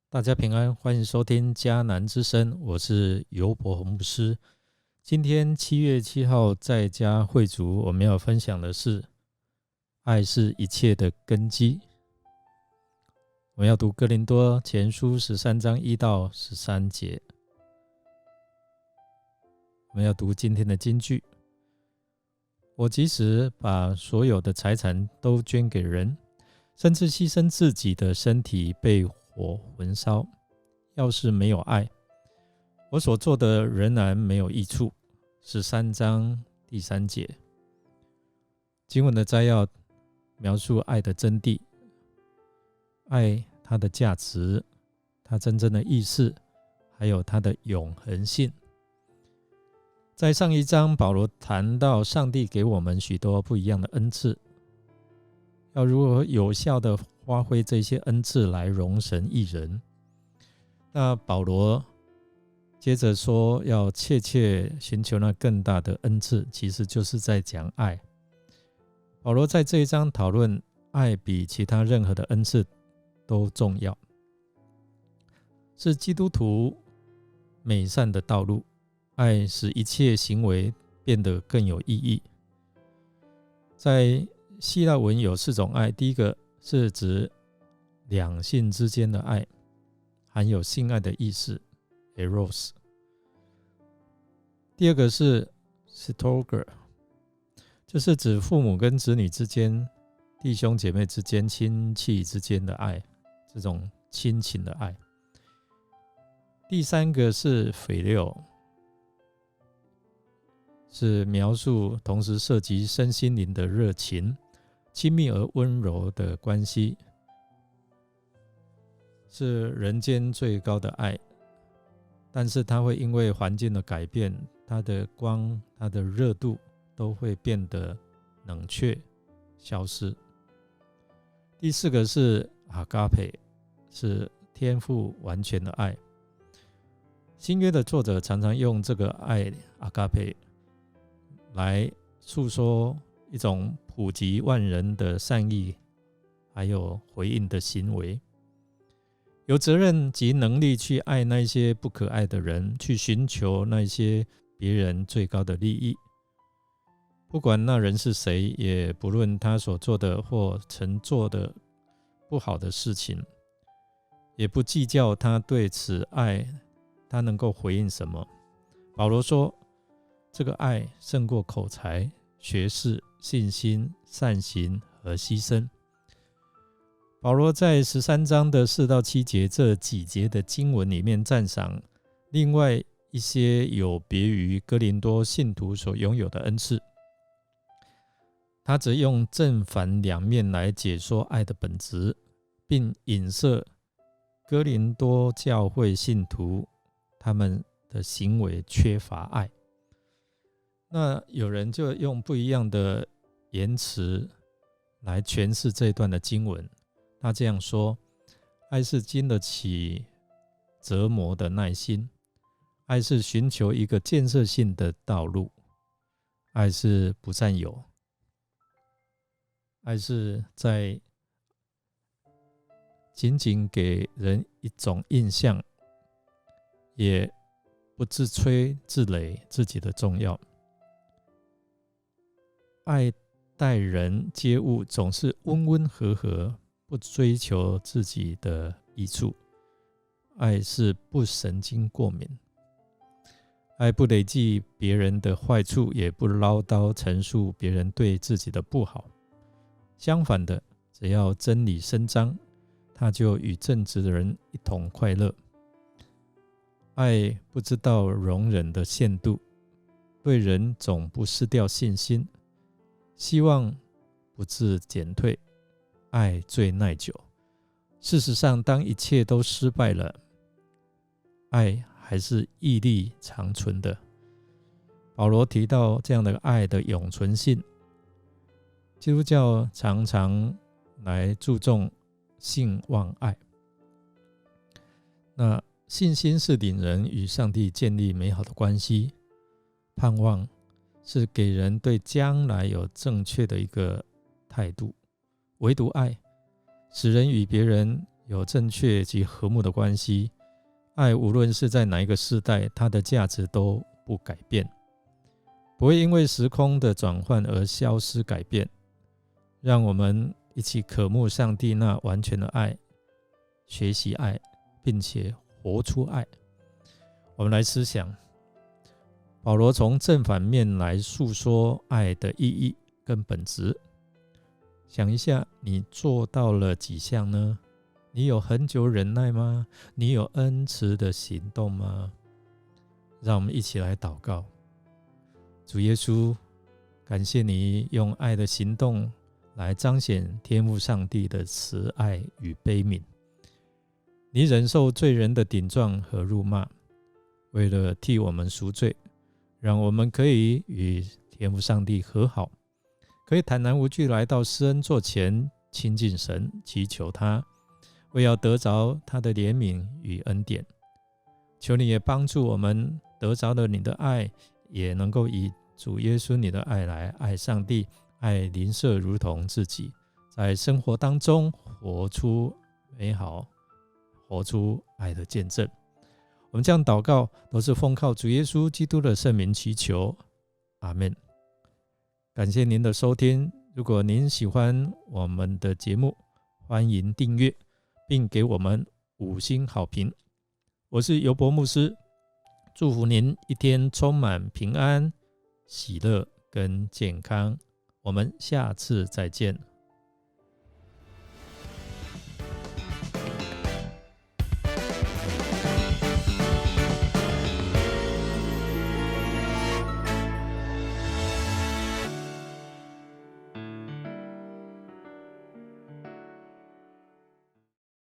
大家平安，欢迎收听迦南之声，我是尤伯洪牧师。今天7月7号在家会族，我们要分享的是爱是一切的根基。我们要读哥林多前书13章1到13节。我们要读今天的金句：我即使把所有的财产都捐给人，甚至牺牲自己的身体被火焚烧，要是没有爱，我所做的仍然没有益处。13章第3节。经文的摘要描述爱的真谛，爱它的价值，它真正的意思，还有它的永恒性。在上一章，保罗谈到上帝给我们许多不一样的恩赐，要如何有效的发挥这些恩赐来荣神益人。那保罗接着说，要切切寻求那更大的恩赐，其实就是在讲爱。保罗在这一章讨论爱比其他任何的恩赐都重要，是基督徒美善的道路。爱使一切行为变得更有意义。在希腊文有4种爱，第一个是指两性之间的爱，含有性爱的意思 Eros。 第二个是 Storge， 就是指父母跟子女之间、弟兄姐妹之间、亲戚之间的爱，这种亲情的爱。第三个是 Phileo， 是描述同时涉及身心灵的热情，亲密而温柔的关系，是人间最高的爱。但是它会因为环境的改变，它的光、它的热度都会变得冷却、消失。第4个是阿嘎培，是天父完全的爱。新约的作者常常用这个爱阿嘎培来诉说一种普及万人的善意，还有回应的行为，有责任及能力去爱那些不可爱的人，去寻求那些别人最高的利益，不管那人是谁，也不论他所做的或曾做的不好的事情，也不计较他对此爱他能够回应什么。保罗说，这个爱胜过口才、学识、信心、善行和牺牲。保罗在13章的4到7节这几节的经文里面赞赏另外一些有别于哥林多信徒所拥有的恩赐，他则用正反两面来解说爱的本质，并影射哥林多教会信徒他们的行为缺乏爱。那有人就用不一样的言辞来诠释这一段的经文。他这样说，爱是经得起折磨的耐心，爱是寻求一个建设性的道路，爱是不占有，爱是在仅仅给人一种印象，也不自吹自擂自己的重要。爱待人接物总是温温和和，不追求自己的益处。爱是不神经过敏，爱不累计别人的坏处，也不唠叨陈述别人对自己的不好。相反的，只要真理伸张，他就与正直的人一同快乐。爱不知道容忍的限度，对人总不失掉信心，希望不致减退，爱最耐久。事实上，当一切都失败了，爱还是屹立长存的。保罗提到这样的爱的永存性。基督教常常来注重信望爱。那信心是领人与上帝建立美好的关系，盼望是给人对将来有正确的一个态度。唯独爱使人与别人有正确及和睦的关系。爱无论是在哪一个世代，它的价值都不改变，不会因为时空的转换而消失改变。让我们一起渴慕上帝那完全的爱，学习爱，并且活出爱。我们来思想，保罗从正反面来述说爱的意义跟本质。想一下，你做到了几项呢？你有恒久忍耐吗？你有恩慈的行动吗？让我们一起来祷告。主耶稣，感谢你用爱的行动来彰显天父上帝的慈爱与悲悯。你忍受罪人的顶撞和辱骂，为了替我们赎罪，让我们可以与天父上帝和好，可以坦然无惧来到施恩座前亲近神，祈求他，为要得着他的怜悯与恩典。求你也帮助我们得着了你的爱，也能够以主耶稣你的爱来爱上帝，爱邻舍如同自己，在生活当中活出美好，活出爱的见证。我们这样祷告都是奉靠主耶稣基督的圣名祈求，阿们。感谢您的收听，如果您喜欢我们的节目，欢迎订阅并给我们5星好评。我是尤伯牧师，祝福您一天充满平安、喜乐跟健康。我们下次再见。